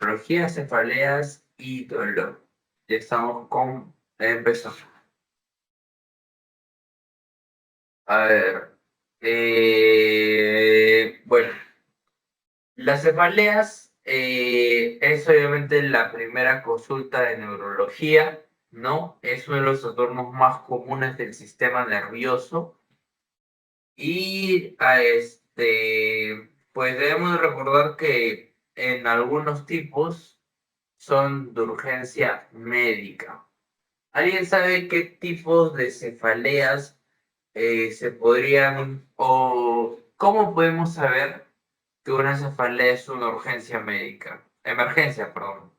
Neurología, cefaleas y dolor. Ya estamos con empezamos. A ver. Bueno, las cefaleas es obviamente la primera consulta de neurología, ¿no? Es uno de los trastornos más comunes del sistema nervioso. Y pues debemos recordar que en algunos tipos son de urgencia médica. ¿Alguien sabe qué tipos de cefaleas se podrían o cómo podemos saber que una cefalea es una urgencia médica? Emergencia, perdón.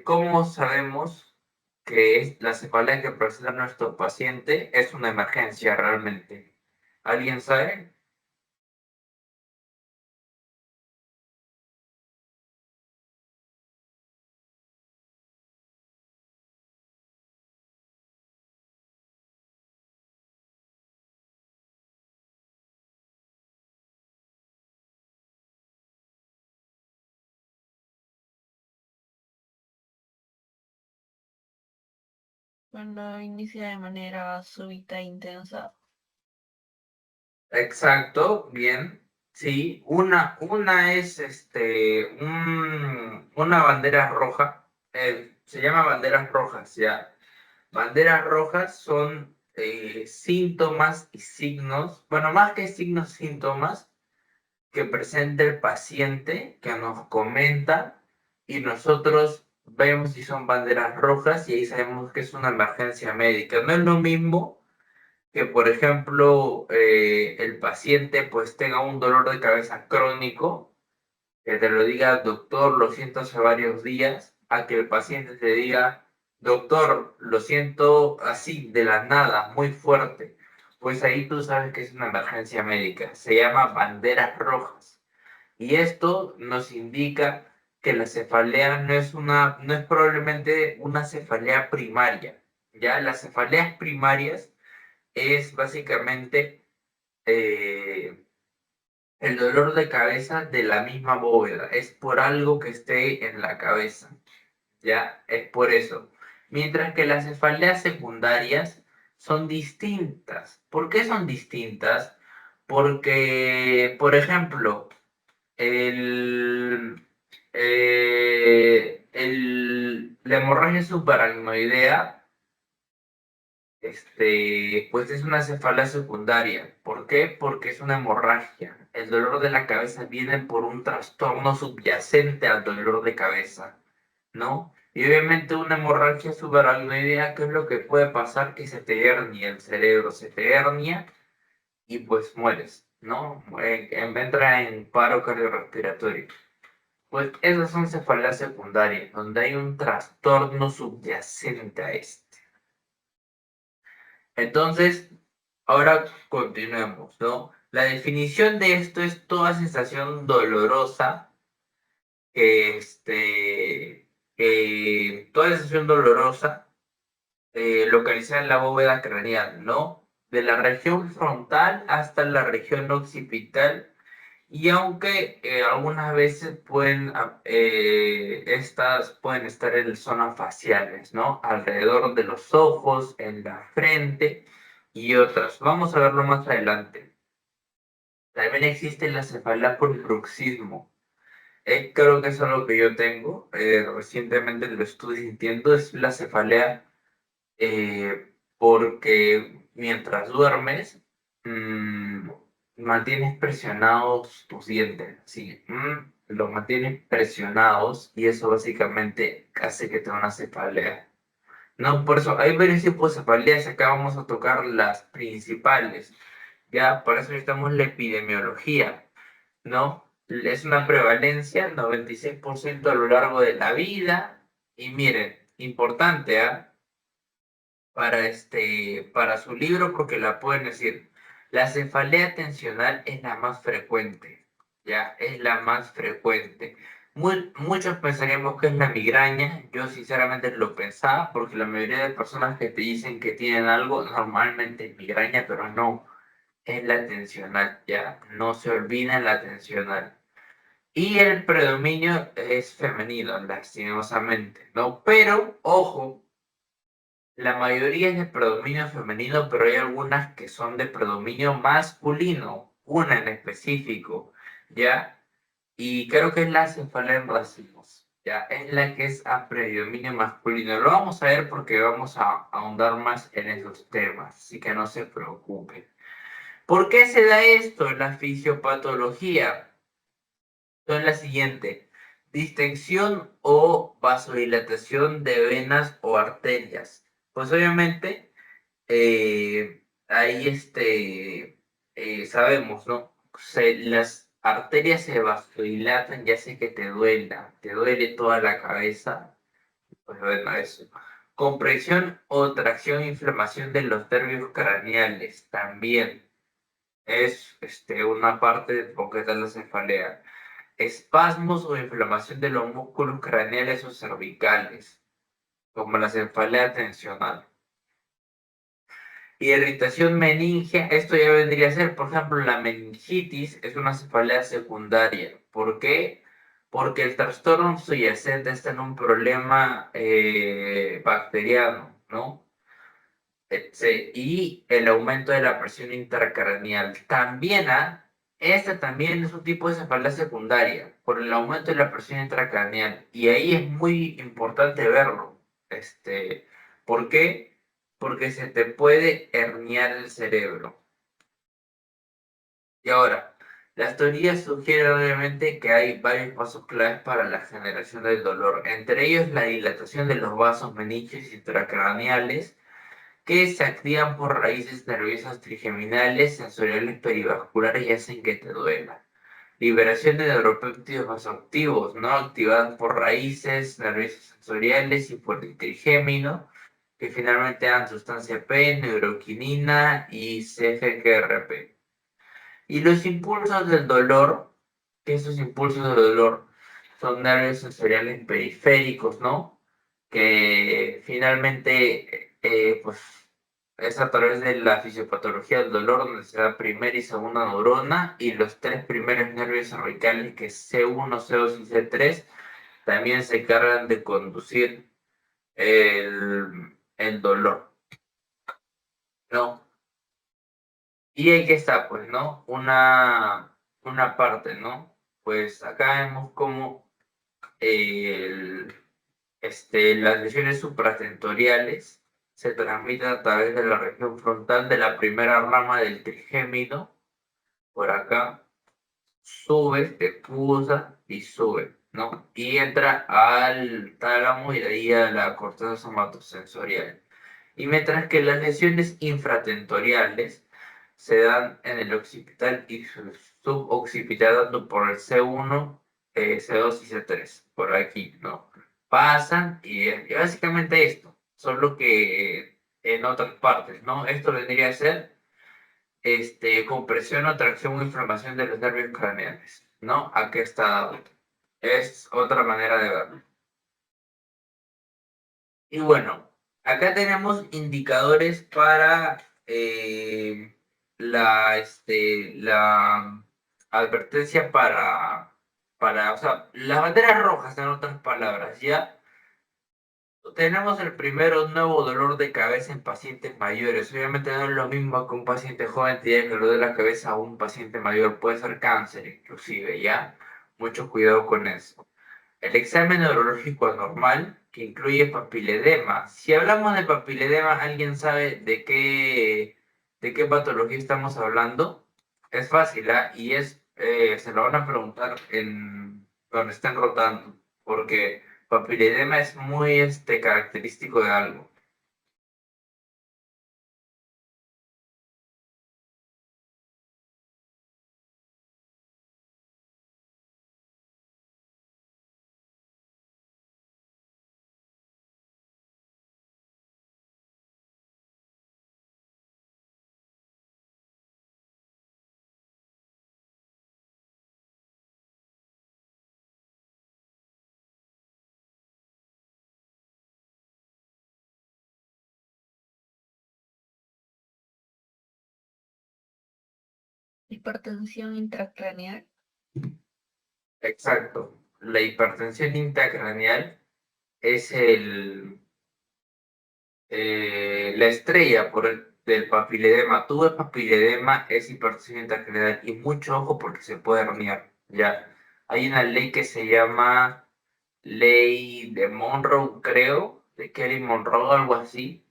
¿Cómo sabemos que la cefalea que presenta nuestro paciente es una emergencia realmente? ¿Alguien sabe? Cuando inicia de manera súbita e intensa. Exacto, bien. Sí, una es una bandera roja. Se llama banderas rojas, ya. Banderas rojas son síntomas y signos, bueno, más que signos, síntomas que presenta el paciente, que nos comenta y nosotros vemos si son banderas rojas y ahí sabemos que es una emergencia médica. No es lo mismo que, por ejemplo, el paciente pues tenga un dolor de cabeza crónico, que te lo diga, doctor, lo siento hace varios días, a que el paciente te diga, doctor, lo siento así, de la nada, muy fuerte. Pues ahí tú sabes que es una emergencia médica. Se llama banderas rojas. Y esto nos indica que la cefalea no es probablemente una cefalea primaria. Ya las cefaleas primarias es básicamente eh, el dolor de cabeza de la misma bóveda. Es por algo que esté en la cabeza. Ya, es por eso. Mientras que las cefaleas secundarias son distintas. ¿Por qué son distintas? Porque, por ejemplo, el, la hemorragia subaracnoidea pues es una cefalea secundaria. ¿Por qué? Porque es una hemorragia. El dolor de la cabeza viene por un trastorno subyacente al dolor de cabeza, ¿no? Y obviamente una hemorragia subaracnoidea, ¿qué es lo que puede pasar? Que se te hernia el cerebro, se te hernia y pues mueres, ¿no? Entra en paro cardiorrespiratorio. Pues esas son cefaleas secundarias, donde hay un trastorno subyacente a este. Entonces, ahora continuemos, ¿no? La definición de esto es toda sensación dolorosa, toda sensación dolorosa localizada en la bóveda craneal, ¿no? De la región frontal hasta la región occipital. Y aunque algunas veces estas pueden estar en zonas faciales, ¿no? Alrededor de los ojos, en la frente y otras. Vamos a verlo más adelante. También existe la cefalea por bruxismo. Creo que eso es lo que yo tengo. Recientemente lo estoy sintiendo. Es la cefalea porque mientras duermes, mm, mantienes presionados tus dientes, sí, los mantienes presionados y eso básicamente hace que te dé una cefalea. No, por eso hay varios tipos de cefaleas, acá vamos a tocar las principales, ya, para eso necesitamos la epidemiología, ¿no? Es una prevalencia, 96% a lo largo de la vida, y miren, importante, ¿ah? Para su libro porque la pueden decir. La cefalea tensional es la más frecuente, ya, es la más frecuente. Muchos pensaríamos que es la migraña, yo sinceramente lo pensaba porque la mayoría de personas que te dicen que tienen algo normalmente es migraña, pero no, es la tensional, ya, no se olviden la tensional. Y el predominio es femenino, lastimosamente, ¿no? Pero, ojo, la mayoría es de predominio femenino, pero hay algunas que son de predominio masculino, una en específico, ¿ya? Y creo que es la cefalea en racimos, ¿ya? Es la que es a predominio masculino. Lo vamos a ver porque vamos a ahondar más en esos temas, así que no se preocupen. ¿Por qué se da esto en la fisiopatología? Son la siguiente: distensión o vasodilatación de venas o arterias. Pues obviamente, ahí sabemos, ¿no? Las arterias se vasodilatan ya hace que te duele toda la cabeza, pues bueno, eso. Compresión o tracción, inflamación de los nervios craneales, también es una parte de por qué tal la cefalea. Espasmos o inflamación de los músculos craneales o cervicales, como la cefalea tensional. Irritación meningia, esto ya vendría a ser, por ejemplo, la meningitis es una cefalea secundaria. ¿Por qué? Porque el trastorno subyacente está en un problema bacteriano, ¿no? Y el aumento de la presión intracraneal. También, esta también es un tipo de cefalea secundaria, por el aumento de la presión intracraneal. Y ahí es muy importante verlo. ¿Por qué? Porque se te puede herniar el cerebro. Y ahora, las teorías sugieren obviamente que hay varios pasos claves para la generación del dolor, entre ellos la dilatación de los vasos meninges intracraneales, que se activan por raíces nerviosas trigeminales, sensoriales perivasculares y hacen que te duela. Liberación de neuropéptidos vasoactivos, ¿no? Activados por raíces nerviosas sensoriales y por el trigémino, que finalmente dan sustancia P, neuroquinina y CGRP. Y los impulsos del dolor, que esos impulsos del dolor son nervios sensoriales periféricos, ¿no? Que finalmente, pues, es a través de la fisiopatología del dolor donde se da primera y segunda neurona, y los tres primeros nervios cervicales, que es C1, C2 y C3, también se encargan de conducir el dolor, ¿no? Y ahí está, pues, ¿no? Una parte, ¿no? Pues acá vemos cómo el las lesiones supratentoriales se transmiten a través de la región frontal de la primera rama del trigémino, por acá, sube, te cruza y sube, ¿no? Y entra al tálamo y de ahí a la corteza somatosensorial. Y mientras que las lesiones infratentoriales se dan en el occipital y suboccipital, dando por el C1, C2 y C3, por aquí, ¿no? Pasan y básicamente esto, solo que en otras partes, ¿no? Esto vendría a ser compresión o tracción o inflamación de los nervios craneales, ¿no? Aquí está dado. Es otra manera de verlo. Y bueno, acá tenemos indicadores para la advertencia o sea, las banderas rojas, en otras palabras, ¿ya? Tenemos el primero, nuevo dolor de cabeza en pacientes mayores. Obviamente no es lo mismo que un paciente joven tiene el dolor de la cabeza a un paciente mayor. Puede ser cáncer inclusive, ¿ya? Mucho cuidado con eso. El examen neurológico anormal, que incluye papiledema. Si hablamos de papiledema, ¿alguien sabe de qué patología estamos hablando? Es fácil, ¿ah? Y se lo van a preguntar cuando estén rotando, porque papiledema es muy característico de algo. Hipertensión intracraneal. Exacto. La hipertensión intracraneal es la estrella del papiledema. Tuve papiledema, es hipertensión intracraneal. Y mucho ojo porque se puede herniar. Ya. Hay una ley que se llama ley de Monroe, creo, de Kelly Monroe, algo así,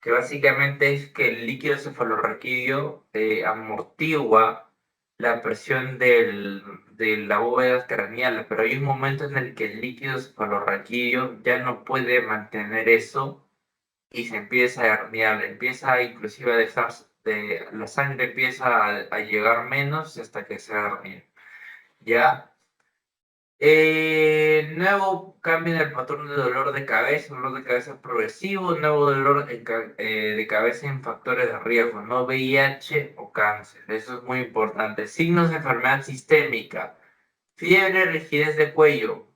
que básicamente es que el líquido cefalorraquídeo amortigua la presión de la bóveda craneal, pero hay un momento en el que el líquido cefalorraquídeo ya no puede mantener eso y se empieza a herniar, empieza inclusive a dejar, la sangre empieza a llegar menos hasta que se hernia. ¿Ya? Nuevo cambio en el patrón de dolor de cabeza, dolor de cabeza progresivo, nuevo dolor de cabeza en factores de riesgo, no VIH o cáncer. Eso es muy importante. Signos de enfermedad sistémica, fiebre, rigidez de cuello.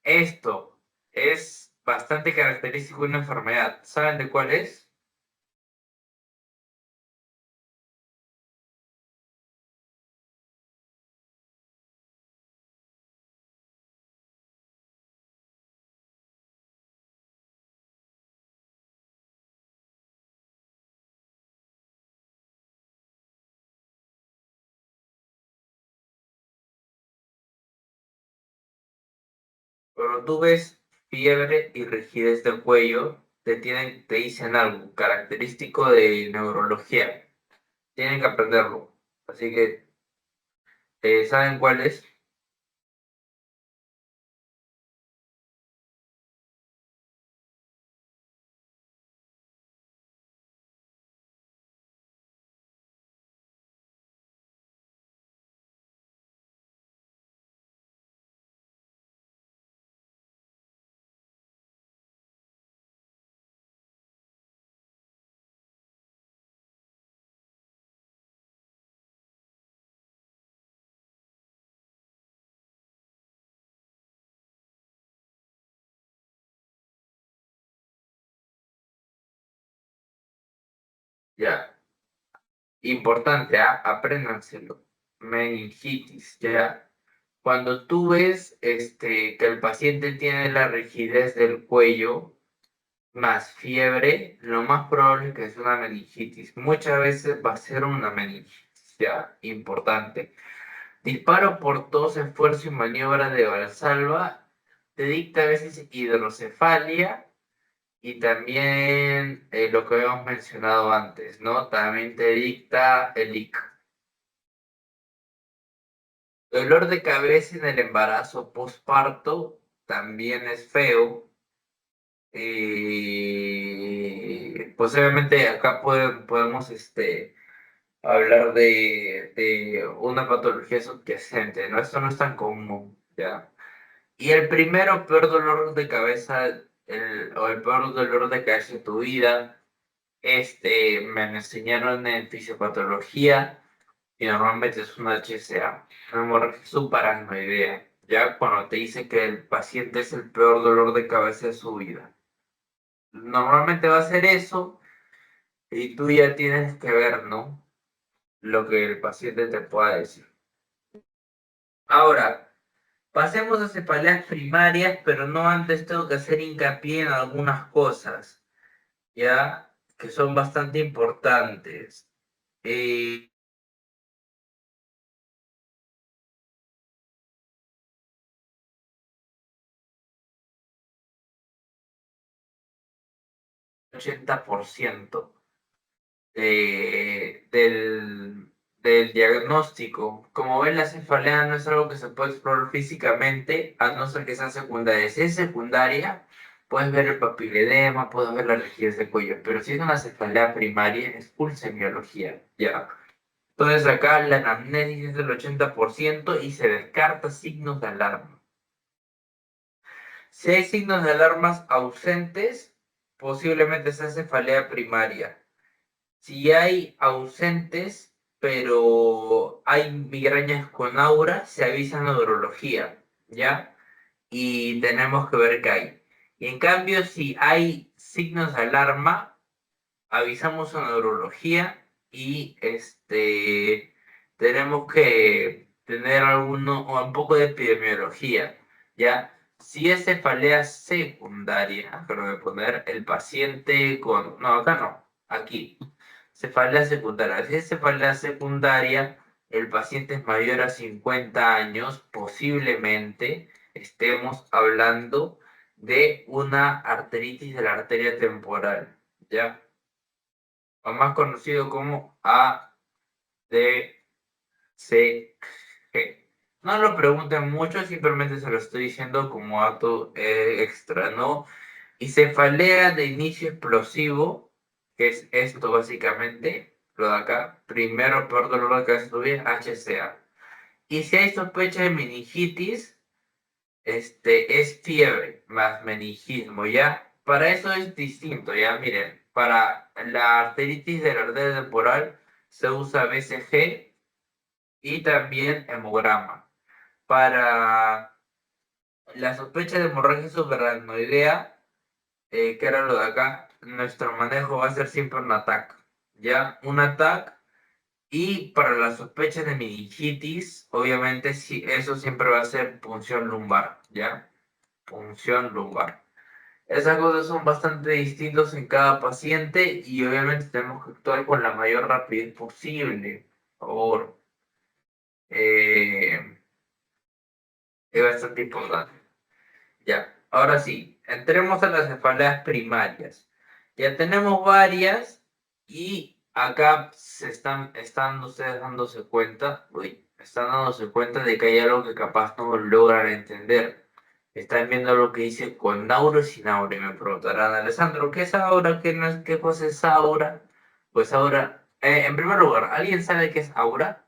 Esto es bastante característico de una enfermedad. ¿Saben de cuál es? Cuando tú ves fiebre y rigidez del cuello, te dicen algo característico de neurología. Tienen que aprenderlo. Así que, ¿saben cuál es? Ya. Importante, ¿ah? Apréndanselo. Meningitis, ya. Cuando tú ves que el paciente tiene la rigidez del cuello más fiebre, lo más probable es que es una meningitis. Muchas veces va a ser una meningitis, ya. Importante. Disparo por tos, esfuerzo y maniobra de Valsalva te dicta a veces hidrocefalia y también lo que habíamos mencionado antes, ¿no? También te dicta el IC. Dolor de cabeza en el embarazo postparto también es feo. Pues obviamente acá podemos hablar de una patología subyacente, ¿no? Esto no es tan común, ¿ya? Y el primero, peor dolor de cabeza, o el peor dolor de cabeza de tu vida, me lo enseñaron en fisiopatología y normalmente es una HCA, una hemorragia subparanoidea, ya cuando te dice que el paciente es el peor dolor de cabeza de su vida. Normalmente va a ser eso y tú ya tienes que ver, ¿no? Lo que el paciente te pueda decir. Ahora, pasemos a cefaleas primarias, pero no antes tengo que hacer hincapié en algunas cosas, ¿ya? Que son bastante importantes. Eh, 80% del diagnóstico. Como ven, la cefalea no es algo que se puede explorar físicamente, a no ser que sea secundaria. Si es secundaria, puedes ver el papiledema, puedes ver la rigidez de cuello, pero si es una cefalea primaria, es full semiología, ¿ya? Entonces acá la anamnesis es del 80% y se descarta signos de alarma. Si hay signos de alarmas ausentes, posiblemente sea cefalea primaria. Si hay ausentes, pero hay migrañas con aura, se avisa en neurología, ¿ya? Y tenemos que ver qué hay. Y en cambio, si hay signos de alarma, avisamos a neurología y tenemos tener alguno o un poco de epidemiología, ¿ya? Si es cefalea secundaria, acabo de poner el paciente con... No, acá no, aquí. Cefalea secundaria. Si es cefalea secundaria, el paciente es mayor a 50 años, posiblemente estemos hablando de una arteritis de la arteria temporal, ¿ya? O más conocido como ADCG. No lo pregunten mucho, simplemente se lo estoy diciendo como dato extra, ¿no? Y cefalea de inicio explosivo, que es esto básicamente, lo de acá, primero peor dolor de cabeza de tu vida, HCA. Y si hay sospecha de meningitis, es fiebre más meningismo, ¿ya? Para eso es distinto, ¿ya? Miren, para la arteritis de la arteria temporal se usa BCG y también hemograma. Para la sospecha de hemorragia subaracnoidea, que era lo de acá, nuestro manejo va a ser siempre un ataque, ¿ya? Un ataque. Y para la sospecha de meningitis, obviamente sí, eso siempre va a ser punción lumbar, ¿ya? Punción lumbar. Esas cosas son bastante distintas en cada paciente y obviamente tenemos que actuar con la mayor rapidez posible. Por favor. Eh, es bastante importante. Ya, ahora sí, entremos a las cefaleas primarias. Ya tenemos varias y acá están ustedes dándose cuenta, están dándose cuenta de que hay algo que capaz no logran entender. Están viendo lo que dice con aura y sin aura y me preguntarán, Alessandro, ¿qué es aura? ¿Qué, no es, qué cosa es aura? Pues aura, en primer lugar, ¿alguien sabe qué es aura?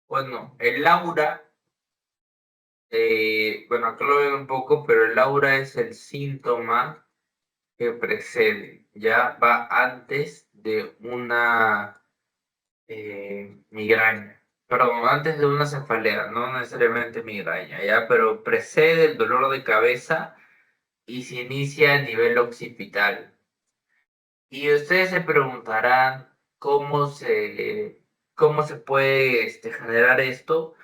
Bueno, el aura bueno, acá lo veo un poco, pero el aura es el síntoma que precede, ya va antes de una migraña, perdón, antes de una cefalea, no necesariamente migraña, ya, pero precede el dolor de cabeza y se inicia a nivel occipital. Y ustedes se preguntarán cómo se puede generar esto.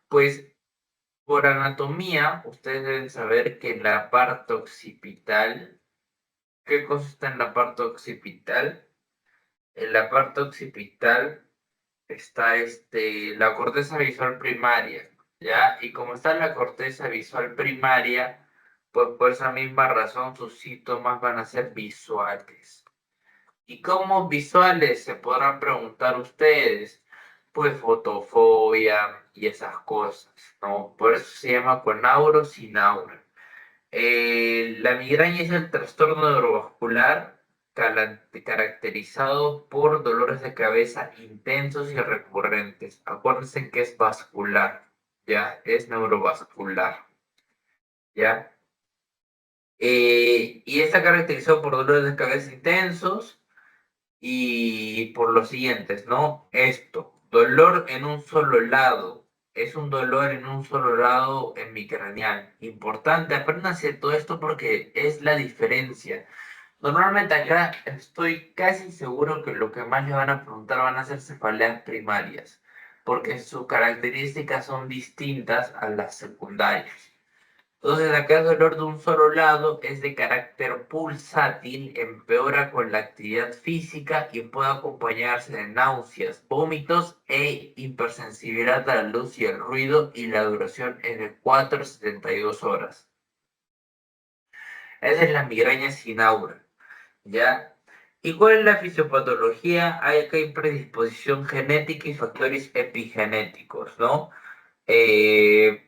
Pues por anatomía, ustedes deben saber que en la parte occipital, ¿qué cosa está en la parte occipital? En la parte occipital está la corteza visual primaria, ¿ya? Y como está la corteza visual primaria, pues por esa misma razón sus síntomas van a ser visuales. ¿Y cómo visuales se podrán preguntar ustedes? Pues fotofobia y esas cosas, ¿no? Por eso se llama con aura o sin aura. La migraña es el trastorno neurovascular caracterizado por dolores de cabeza intensos y recurrentes. Acuérdense que es vascular, ya, es neurovascular, ya. Y está caracterizado por dolores de cabeza intensos y por los siguientes, ¿no? Esto, dolor en un solo lado. Es un dolor en un solo lado en mi craneal. Importante, apréndanse todo esto porque es la diferencia. Normalmente acá estoy casi seguro que lo que más le van a preguntar van a ser cefaleas primarias, porque sus características son distintas a las secundarias. Entonces, acá el dolor de un solo lado es de carácter pulsátil, empeora con la actividad física y puede acompañarse de náuseas, vómitos e hipersensibilidad a la luz y el ruido, y la duración es de 4 a 72 horas. Esa es la migraña sin aura. ¿ya? ¿Y cuál es la fisiopatología? Hay predisposición genética y factores epigenéticos, ¿no? Eh,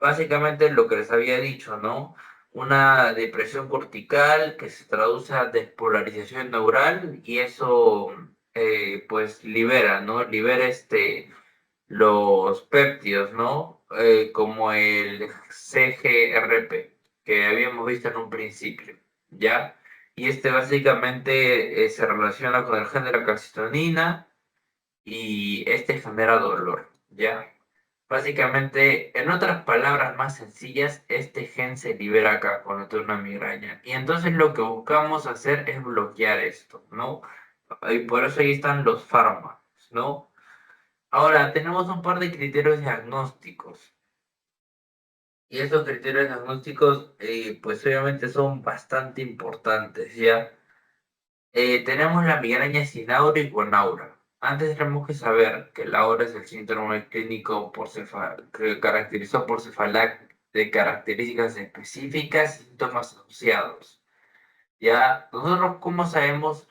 Básicamente lo que les había dicho, ¿no? Una depresión cortical que se traduce a despolarización neural y eso pues libera, ¿no? Libera los péptidos, ¿no? Como el CGRP que habíamos visto en un principio, ¿ya? Y este básicamente se relaciona con el gen de la calcitonina y este genera dolor, ¿ya? Básicamente, en otras palabras más sencillas, este gen se libera acá cuando tiene una migraña. Y entonces lo que buscamos hacer es bloquear esto, ¿no? Y por eso ahí están los fármacos, ¿no? Ahora, tenemos un par de criterios diagnósticos. Y estos criterios diagnósticos, pues obviamente son bastante importantes, ¿ya? Tenemos la migraña sin aura y con aura. Antes tenemos que saber que el aura es el síndrome clínico que caracterizó por cefalea de características específicas y síntomas asociados. ¿Ya? Nosotros, ¿cómo sabemos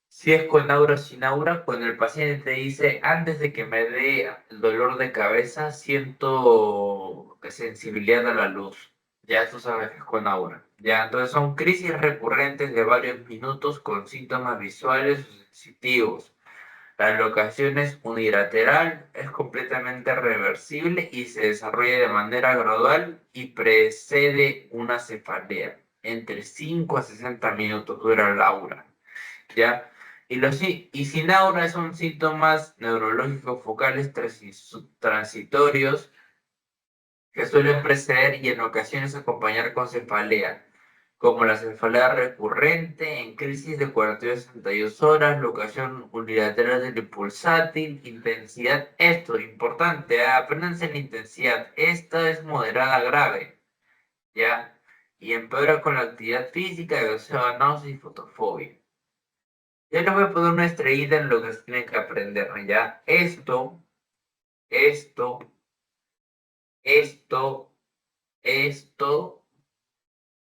si es con aura o sin aura? Cuando el paciente te dice, antes de que me dé el dolor de cabeza, siento sensibilidad a la luz. Ya tú sabes que es con aura. Ya, entonces son crisis recurrentes de varios minutos con síntomas visuales o sensitivos. La locación es unilateral, es completamente reversible y se desarrolla de manera gradual y precede una cefalea. Entre 5 a 60 minutos dura la aura. ¿Ya? Y sin aura son síntomas neurológicos focales transitorios que suelen preceder y en ocasiones acompañar con cefalea, como la cefalea recurrente en crisis de 48 a 62 horas, locación unilateral del pulsátil, intensidad, esto, importante, apréndanse la intensidad, esta es moderada grave, ¿ya? Y empeora con la actividad física, deseo, náusea y fotofobia. Yo les voy a poner una estrellita en lo que se tienen que aprender, ¿no? ¿Ya? Esto, esto, esto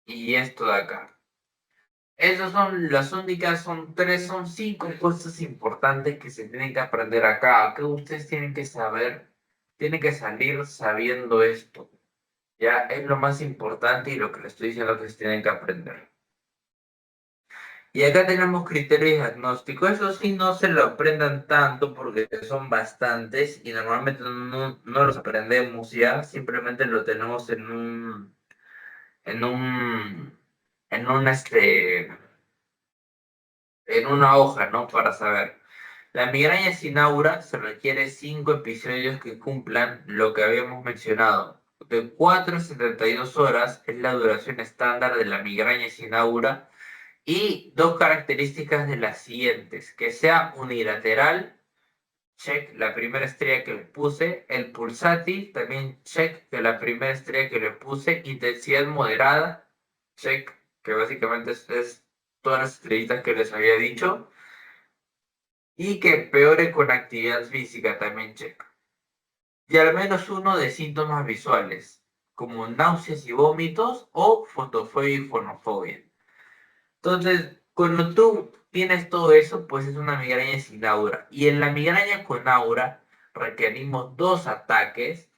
y esto de acá. Esas son las únicas, son cinco cosas importantes que se tienen que aprender acá, que ustedes tienen que saber, tienen que salir sabiendo esto. Ya es lo más importante y lo que les estoy diciendo que se tienen que aprender. Y acá tenemos criterios diagnósticos. Eso sí, no se lo aprendan tanto porque son bastantes y normalmente no los aprendemos ya, simplemente lo tenemos en un, en un, en una hoja, ¿no? Para saber. La migraña sin aura se requiere 5 episodios que cumplan lo que habíamos mencionado. De 4 a 72 horas es la duración estándar de la migraña sin aura y dos características de las siguientes, que sea unilateral, check, la primera estrella que le puse, el pulsátil, también check, que la primera estrella que le puse, intensidad moderada, check, que básicamente es todas las estrellitas que les había dicho, y que empeore con actividad física, también check. Y al menos uno de síntomas visuales, como náuseas y vómitos o fotofobia y fonofobia. Entonces, cuando tú tienes todo eso, pues es una migraña sin aura. Y en la migraña con aura requerimos dos ataques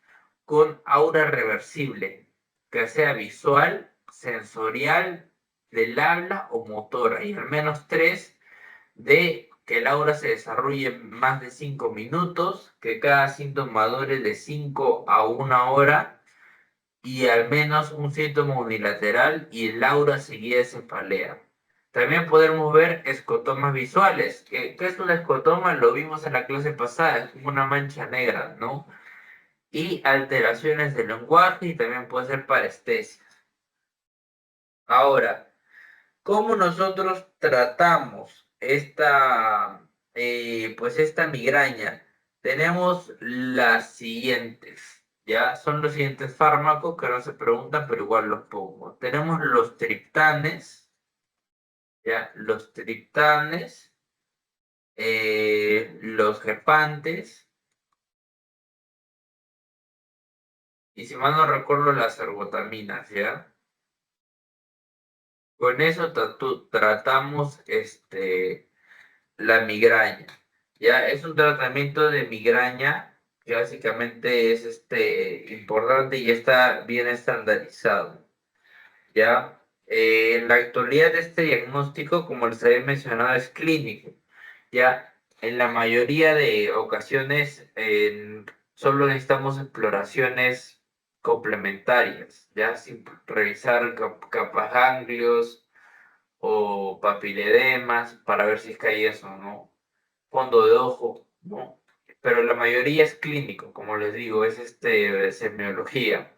con aura reversible, que sea visual, sensorial, del habla o motora, y al menos tres de que el aura se desarrolle en más de 5 minutos, que cada síntoma dure de 5 a 1 hora y al menos un síntoma unilateral y el aura seguida de cefalea. También podemos ver escotomas visuales. ¿Qué es un escotoma? Lo vimos en la clase pasada, es como una mancha negra, ¿no? Y alteraciones del lenguaje y también puede ser parestesia. Ahora, ¿cómo nosotros tratamos pues esta migraña? Tenemos las siguientes, ¿ya? Son los siguientes fármacos que no se preguntan, pero igual los pongo. Tenemos los triptanes, ¿ya? Los triptanes, los gepantes, y si mal no recuerdo, las ergotaminas, ¿ya? Con eso tratamos la migraña. Ya es un tratamiento de migraña que básicamente es importante y está bien estandarizado. Ya en la actualidad este diagnóstico, como les había mencionado, es clínico. Ya en la mayoría de ocasiones solo necesitamos exploraciones complementarias, ya sin revisar capas ganglios o papiledemas para ver si es que hay eso, ¿no? Fondo de ojo, ¿no? Pero la mayoría es clínico, como les digo, es semiología,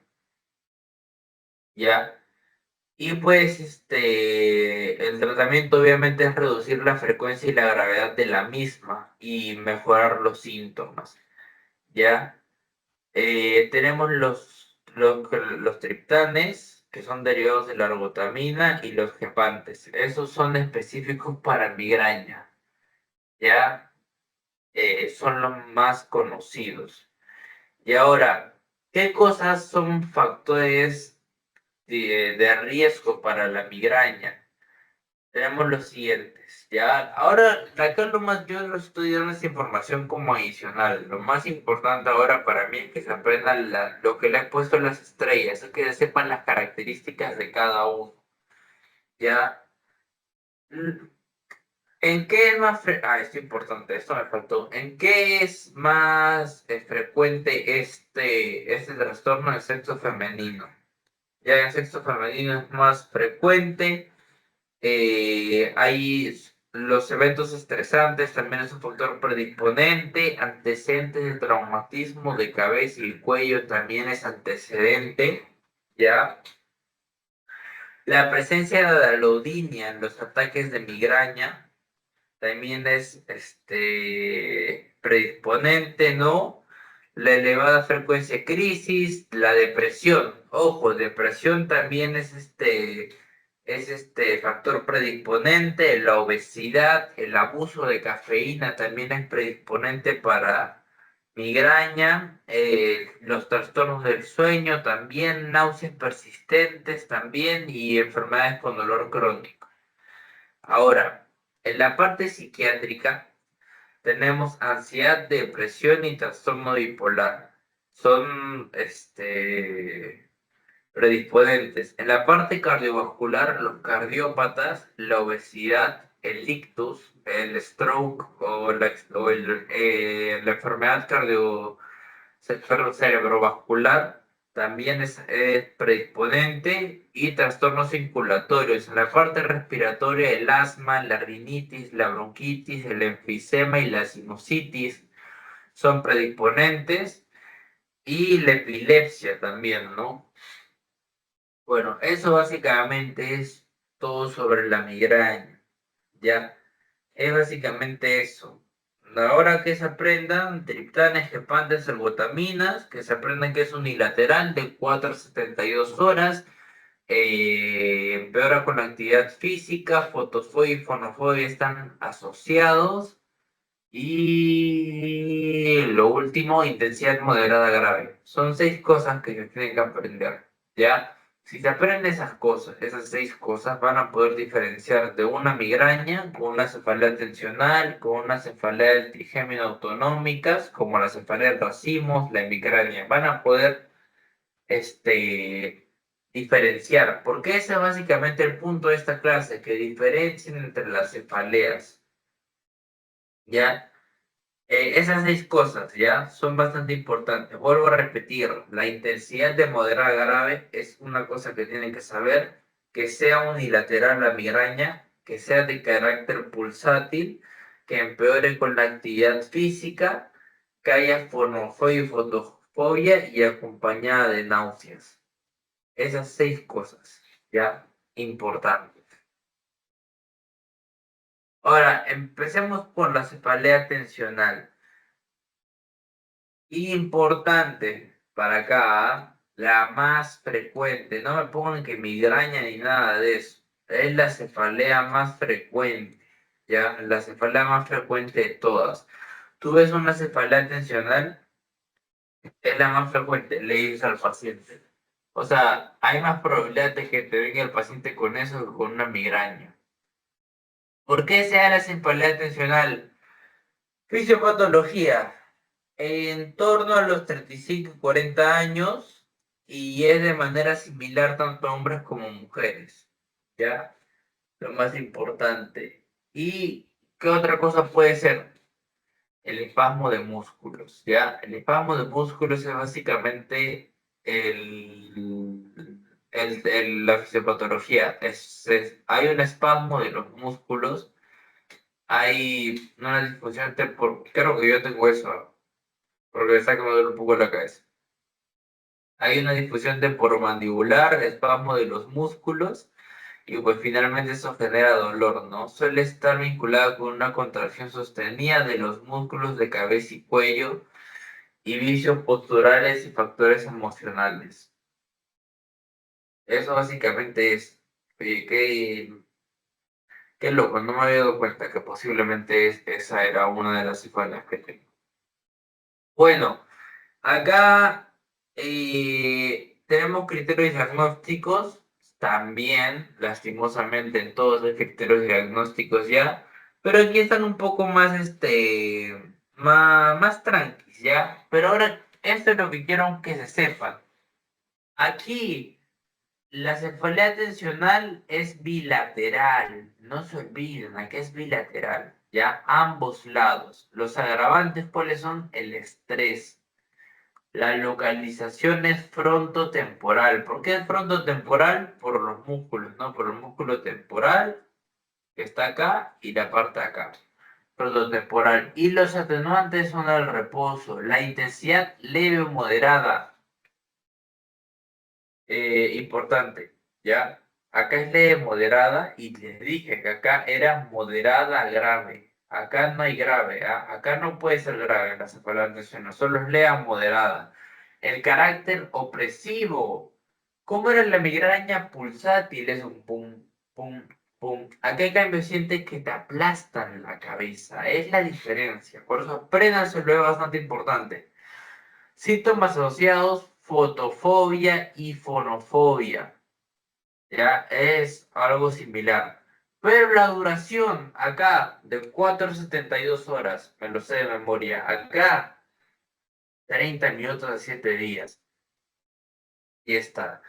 ¿ya? Y pues el tratamiento obviamente es reducir la frecuencia y la gravedad de la misma y mejorar los síntomas, ¿ya? Tenemos los triptanes, que son derivados de la ergotamina, y los gepantes. Esos son específicos para migraña, ¿ya? Son los más conocidos. Y ahora, ¿qué cosas son factores de riesgo para la migraña? Tenemos los siguientes, ¿ya? Ahora, acá lo más, yo no estoy dando esta información como adicional. Lo más importante ahora para mí es que se aprendan lo que le han puesto las estrellas, es que sepan las características de cada uno, ¿ya? Mm, ¿En qué es más esto es importante, esto me faltó. ¿En qué es más frecuente este trastorno del sexo femenino? Ya en el sexo femenino es más frecuente. Hay los eventos estresantes, también es un factor predisponente, antecedentes de traumatismo de cabeza y cuello también es antecedente, ¿ya? La presencia de alodinia en los ataques de migraña también es predisponente, ¿no? La elevada frecuencia de crisis, la depresión. Ojo, depresión también es este factor predisponente, la obesidad, el abuso de cafeína también es predisponente para migraña, los trastornos del sueño también, náuseas persistentes también y enfermedades con dolor crónico. Ahora, en la parte psiquiátrica tenemos ansiedad, depresión y trastorno bipolar. Son predisponentes. En la parte cardiovascular, los cardiópatas, la obesidad, el ictus, el stroke la enfermedad cerebrovascular también es predisponente y trastornos circulatorios. En la parte respiratoria, el asma, la rinitis, la bronquitis, el enfisema y la sinusitis son predisponentes y la epilepsia también, ¿no? Bueno, eso básicamente es todo sobre la migraña, ¿ya? Es básicamente eso. Ahora que se aprendan triptanes, gepantes, ergotaminas, que se aprendan que es unilateral de 4 a 72 horas, empeora con la actividad física, fotofobia y fonofobia están asociados. Y lo último, intensidad moderada grave. Son 6 cosas que se tienen que aprender, ¿ya? Si se aprenden esas cosas, esas 6 cosas, van a poder diferenciar de una migraña con una cefalea tensional, con una cefalea del trigémino autonómicas, como la cefalea del racimos, la migraña. Van a poder, diferenciar. Porque ese es básicamente el punto de esta clase, que diferencien entre las cefaleas, ¿ya? Esas 6 cosas ya son bastante importantes. Vuelvo a repetir, la intensidad de moderada a grave es una cosa que tienen que saber, que sea unilateral la migraña, que sea de carácter pulsátil, que empeore con la actividad física, que haya fonofobia y fotofobia y acompañada de náuseas. Esas 6 cosas, ya, importantes. Ahora, empecemos por la cefalea tensional. Importante para acá, ¿ah? La más frecuente, no me pongan que migraña ni nada de eso, es la cefalea más frecuente, ¿ya? La cefalea más frecuente de todas. Tú ves una cefalea tensional, es la más frecuente, le dices al paciente. O sea, hay más probabilidad de que te venga el paciente con eso que con una migraña. ¿Por qué se da la cefalea tensional? Fisiopatología. En torno a los 35 y 40 años y es de manera similar tanto a hombres como mujeres. ¿Ya? Lo más importante. ¿Y qué otra cosa puede ser? El espasmo de músculos, ¿ya? El espasmo de músculos es básicamente la fisiopatología. Hay un espasmo de los músculos, hay una disfunción creo que yo tengo eso, porque está que me duele un poco la cabeza. Hay una disfunción temporomandibular, espasmo de los músculos, y pues finalmente eso genera dolor, ¿no? Suele estar vinculado con una contracción sostenida de los músculos de cabeza y cuello y vicios posturales y factores emocionales. Eso básicamente es. Oye, qué loco, no me había dado cuenta que posiblemente esa era una de las cefaleas que tengo. Bueno, acá tenemos criterios diagnósticos, también, lastimosamente, en todos los criterios diagnósticos ya, pero aquí están un poco más, más tranquilos, ¿ya? Pero ahora, esto es lo que quiero que se sepan. Aquí, la cefalea tensional es bilateral, no se olviden, aquí es bilateral, ¿ya? Ambos lados. Los agravantes, ¿cuáles son? El estrés. La localización es frontotemporal. ¿Por qué es frontotemporal? Por los músculos, ¿no? Por el músculo temporal que está acá y la parte de acá. Frontotemporal. Y los atenuantes son el reposo, la intensidad leve o moderada. Importante, ¿ya? Acá es leve moderada y les dije que acá era moderada a grave. Acá no hay grave, ¿ah? Acá no puede ser grave la cefalea tensional, solo es leve a moderada. El carácter opresivo. ¿Cómo era la migraña pulsátil? Es un pum, pum, pum. Acá en cambio sientes que te aplastan la cabeza. Es la diferencia. Por eso apréndanselo, es bastante importante. Síntomas asociados, fotofobia y fonofobia. Ya es algo similar. Pero la duración acá de 4 a 72 horas, me lo sé de memoria. Acá 30 minutos a 7 días. Y está.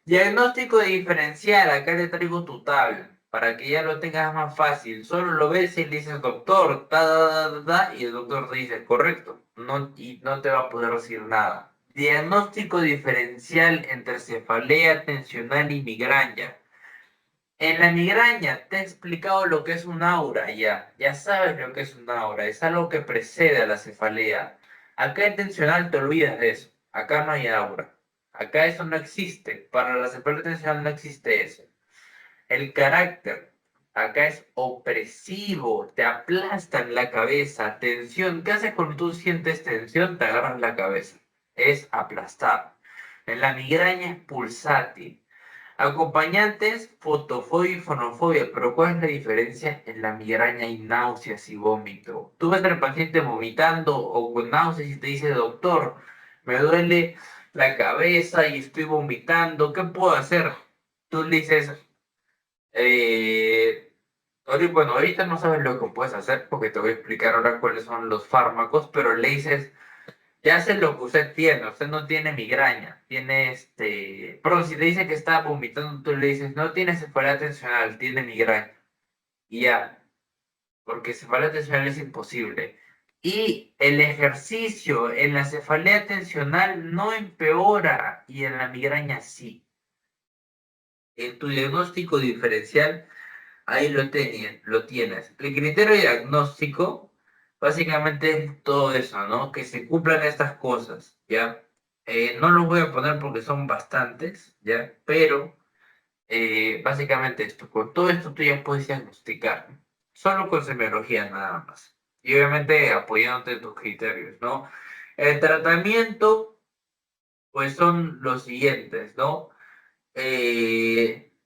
Diagnóstico diferencial, acá te traigo tu tabla para que ya lo tengas más fácil. Solo lo ves y le dices doctor, ta, ta, ta, ta, y el doctor te dice correcto, no, y no te va a poder decir nada. Diagnóstico diferencial entre cefalea tensional y migraña. En la migraña te he explicado lo que es un aura ya sabes lo que es un aura, es algo que precede a la cefalea. Acá en tensional te olvidas de eso, acá no hay aura, acá eso no existe, para la cefalea tensional no existe eso. El carácter, acá es opresivo, te aplastan la cabeza, tensión, ¿qué haces cuando tú sientes tensión? Te agarras la cabeza, es aplastar. En la migraña es pulsátil. Acompañantes, fotofobia y fonofobia, pero ¿cuál es la diferencia? En la migraña y náuseas y vómito. Tú ves al paciente vomitando o con náuseas y te dice, doctor, me duele la cabeza y estoy vomitando, ¿qué puedo hacer? Tú le dices, bueno, ahorita no sabes lo que puedes hacer porque te voy a explicar ahora cuáles son los fármacos, pero le dices, ya sé lo que usted no tiene migraña, tiene pero si te dice que está vomitando, tú le dices, no tiene cefalea tensional, tiene migraña. Y ya, porque cefalea tensional es imposible. Y el ejercicio en la cefalea tensional no empeora y en la migraña sí. En tu diagnóstico diferencial, ahí lo tienes. El criterio diagnóstico básicamente es todo eso, ¿no? Que se cumplan estas cosas, ¿ya? No los voy a poner porque son bastantes, ¿ya? Pero básicamente esto, con todo esto tú ya puedes diagnosticar, solo con semiología nada más. Y obviamente apoyándote en tus criterios, ¿no? El tratamiento, pues son los siguientes, ¿no?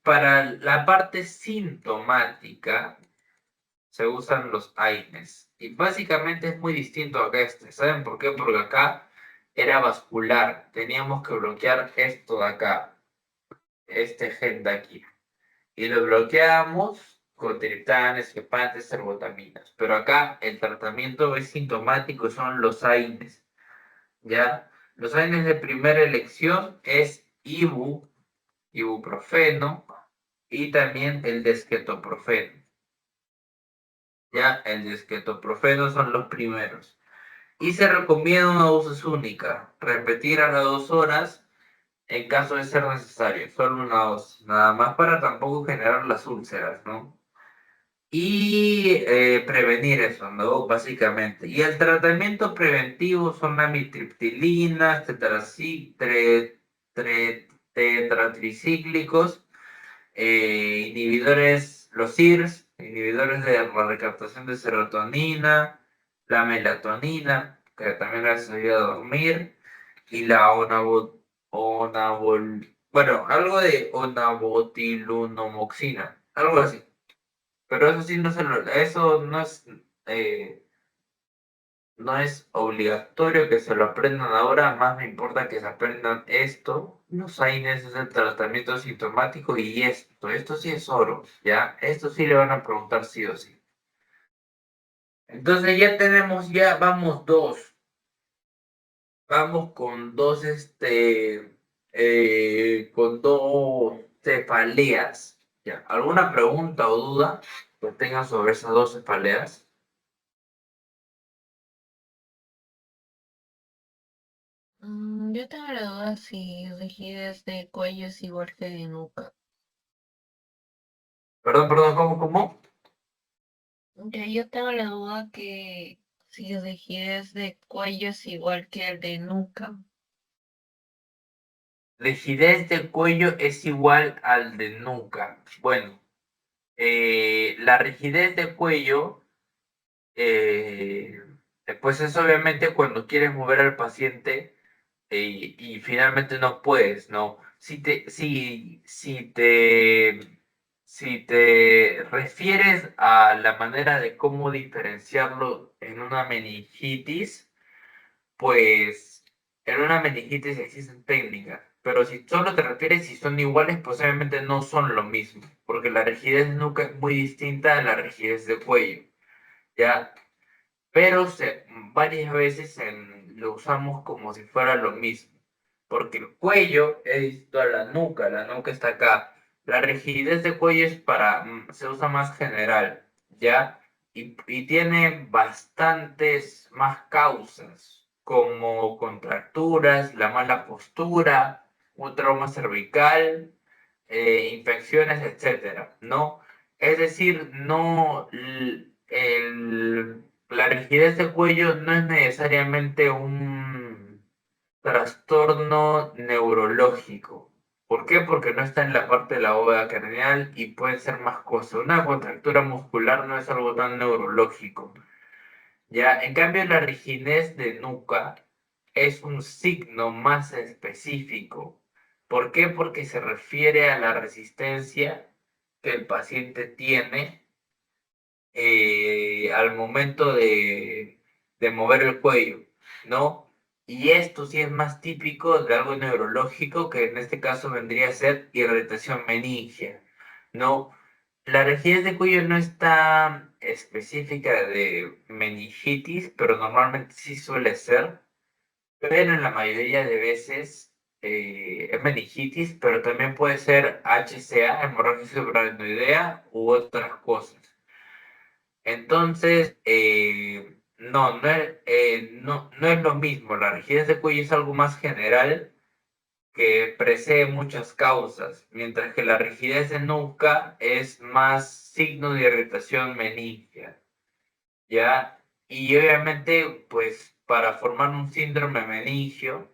Para la parte sintomática, se usan los AINES. Y básicamente es muy distinto acá este. ¿Saben por qué? Porque acá era vascular. Teníamos que bloquear esto de acá, este gen de aquí. Y lo bloqueamos con triptanes, gepantes, serbotaminas. Pero acá el tratamiento es sintomático, son los AINES. ¿Ya? Los AINES de primera elección es ibuprofeno y también el desquetoprofeno. Ya, el desquetoprofeno son los primeros. Y se recomienda una dosis única, repetir a las 2 horas en caso de ser necesario, solo una dosis, nada más para tampoco generar las úlceras, ¿no? Y prevenir eso, ¿no? Básicamente. Y el tratamiento preventivo son amitriptilinas, tetratricíclicos, inhibidores, los SIRS, inhibidores de la recaptación de serotonina, la melatonina, que también les ayuda a dormir, y la bueno, algo de onabotilunomoxina, algo así. Pero eso sí eso eh, no es obligatorio que se lo aprendan ahora, más me importa que se aprendan esto. Los AINES es el tratamiento sintomático y esto sí es oro, ¿ya? Esto sí le van a preguntar sí o sí. Entonces ya vamos con dos cefaleas. ¿Ya? ¿Alguna pregunta o duda que tengan sobre esas dos cefaleas? Yo tengo la duda si rigidez de cuello es igual que de nuca. Perdón, ¿cómo? Yo tengo la duda que si rigidez de cuello es igual que el de nuca. Rigidez del cuello es igual al de nuca. Bueno, la rigidez del cuello, eh, pues es obviamente cuando quieres mover al paciente y finalmente no puedes, ¿no? Si te refieres a la manera de cómo diferenciarlo en una meningitis, pues en una meningitis existen técnicas, pero si solo te refieres si son iguales, pues obviamente no son lo mismo, porque la rigidez de nuca es muy distinta a la rigidez de cuello, ¿ya? Pero varias veces lo usamos como si fuera lo mismo, porque el cuello es distinto a la nuca está acá. La rigidez de cuello se usa más general, ¿ya? Y tiene bastantes más causas, como contracturas, la mala postura, un trauma cervical, infecciones, etcétera, ¿no? Es decir, no, la rigidez de cuello no es necesariamente un trastorno neurológico. ¿Por qué? Porque no está en la parte de la bóveda craneal y puede ser más cosas. Una contractura muscular no es algo tan neurológico. Ya, en cambio, la rigidez de nuca es un signo más específico. ¿Por qué? Porque se refiere a la resistencia que el paciente tiene al momento de mover el cuello, ¿no? Y esto sí es más típico de algo neurológico, que en este caso vendría a ser irritación meningia, ¿no? La rigidez de cuello no es tan específica de meningitis, pero normalmente sí suele ser, pero en la mayoría de veces es meningitis, pero también puede ser HCA, hemorragia subaracnoidea, u otras cosas. Entonces, no es lo mismo. La rigidez de cuello es algo más general que precede muchas causas, mientras que la rigidez de nuca es más signo de irritación meningia, ¿ya? Y obviamente, pues, para formar un síndrome meningio,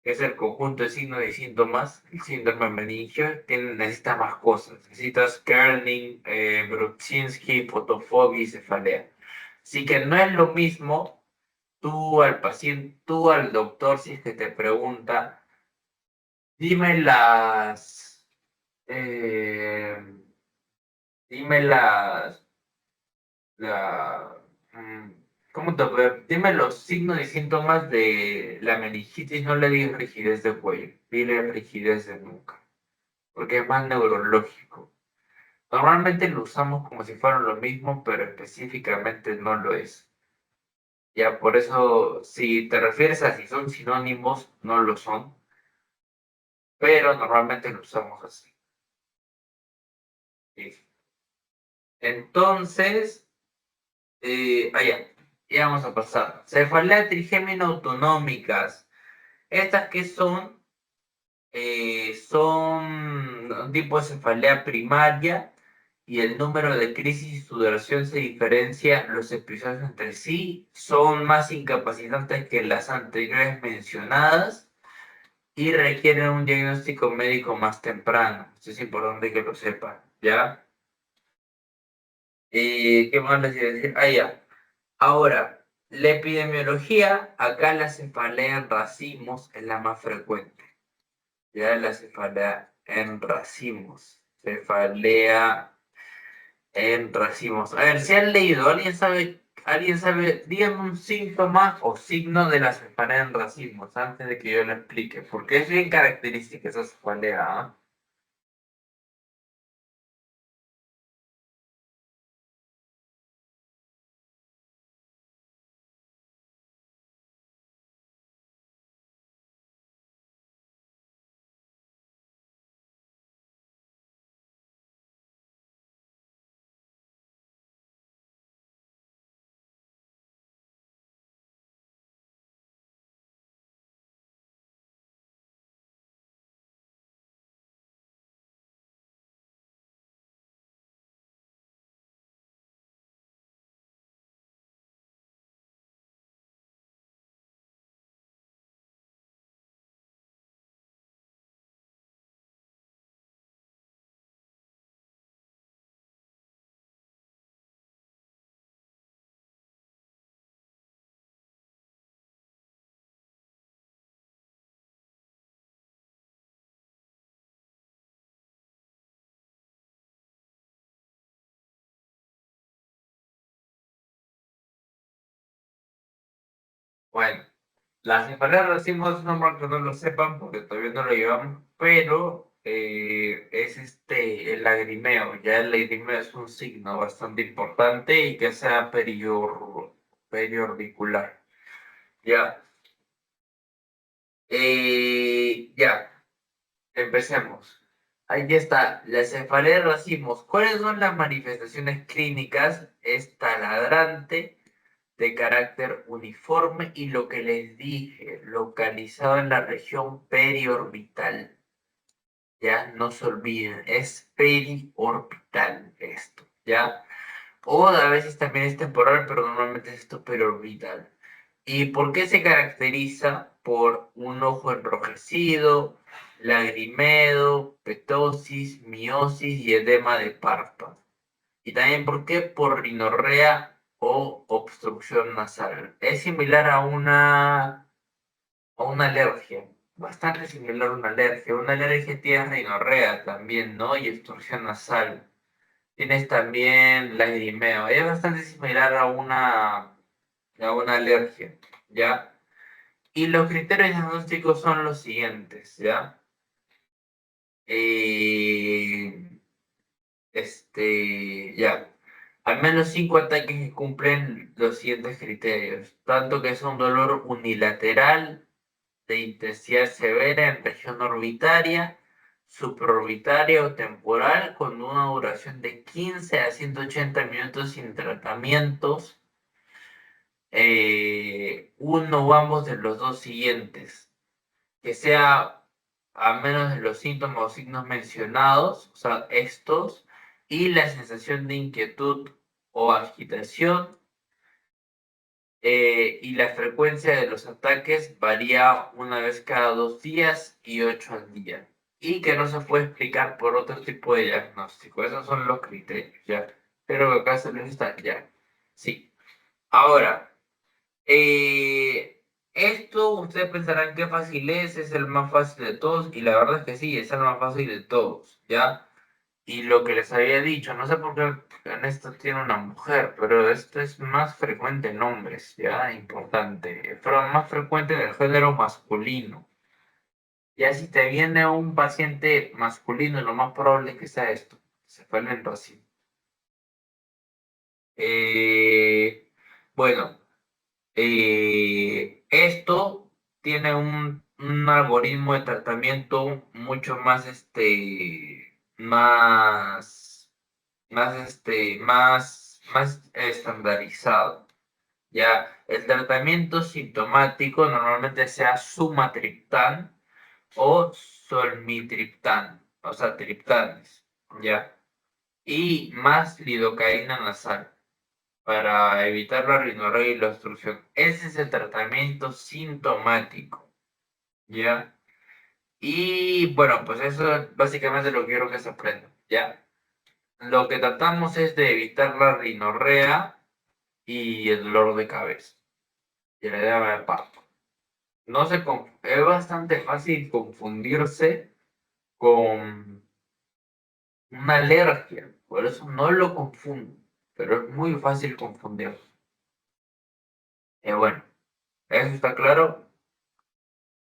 que es el conjunto de signos y síntomas, el síndrome meningio, necesita más cosas. Necesitas kerning, Brudzinski, fotofobia y cefalea. Así que no es lo mismo tú al doctor, si es que te pregunta, dime eh, dime la, mm, ¿Cómo te puedo? Dime los signos y síntomas de la meningitis, no le digas rigidez de cuello, dile rigidez de nuca, porque es más neurológico. Normalmente lo usamos como si fueran lo mismo, pero específicamente no lo es. Ya, por eso, si te refieres a si son sinónimos, no lo son, pero normalmente lo usamos así. ¿Sí? Entonces, ya vamos a pasar. Cefalea trigémina autonómicas. Estas que son un tipo de cefalea primaria y el número de crisis y su duración se diferencia los episodios entre sí. Son más incapacitantes que las anteriores mencionadas y requieren un diagnóstico médico más temprano. Esto es importante que lo sepan, ¿ya? ¿Qué más les iba a decir? Ya. Ahora, la epidemiología, acá la cefalea en racimos es la más frecuente. Ya la cefalea en racimos. Cefalea en racimos. A ver, si han leído, alguien sabe, díganme un síntoma o signo de la cefalea en racimos antes de que yo lo explique, porque es bien característica esa cefalea, ¿ah? Bueno, la cefalea en racimos es normal que no lo sepan porque todavía no lo llevamos, pero es el lagrimeo. Ya el lagrimeo es un signo bastante importante y que sea periorbicular. Ya, ya, empecemos. Ahí está, la cefalea de racimos. ¿Cuáles son las manifestaciones clínicas? Es taladrante, de carácter uniforme y lo que les dije, localizado en la región periorbital. Ya, no se olviden, es periorbital esto, ¿ya? O a veces también es temporal, pero normalmente es esto periorbital. ¿Y por qué se caracteriza? Por un ojo enrojecido, lagrimedo, petosis, miosis y edema de párpado. Y también, ¿por qué? Por rinorrea o obstrucción nasal. Es similar a una alergia, bastante similar a una alergia. Una alergia tiene rinorrea también, ¿no? Y obstrucción nasal. Tienes también lagrimeo. Es bastante similar a una alergia, ¿ya? Y los criterios diagnósticos son los siguientes, ¿ya? Eh, ya. Al menos 5 ataques que cumplen los siguientes criterios. Tanto que es un dolor unilateral de intensidad severa en región orbitaria, supraorbitaria o temporal, con una duración de 15 a 180 minutos sin tratamientos. Uno o ambos de los dos siguientes. Que sea a menos de los síntomas o signos mencionados, o sea, estos, y la sensación de inquietud o agitación, y la frecuencia de los ataques varía una vez cada 2 días y 8 al día, y que no se puede explicar por otro tipo de diagnóstico. Esos son los criterios, ¿ya? Pero que acá se les está, ya. Sí. Ahora, esto ustedes pensarán que fácil es el más fácil de todos, y la verdad es que sí, es el más fácil de todos, ¿ya? Y lo que les había dicho, no sé por qué en esto tiene una mujer, pero esto es más frecuente en hombres, ya, importante. Pero más frecuente en el género masculino. Ya si te viene un paciente masculino, lo más probable es que sea esto, cefalea en racimo. Eh, bueno, esto tiene un algoritmo de tratamiento mucho más, más estandarizado. Ya, el tratamiento sintomático normalmente sea sumatriptán o solmitriptán, o sea, triptanes, ya, y más lidocaína nasal para evitar la rinorrea y la obstrucción. Ese es el tratamiento sintomático, ¿ya? Y bueno, pues eso básicamente lo que quiero que se aprenda, ¿ya? Lo que tratamos es de evitar la rinorrea y el dolor de cabeza y la edema de parto. No se es bastante fácil confundirse con una alergia, por eso no lo confundo, pero es muy fácil confundirlo. Bueno, ¿eso está claro?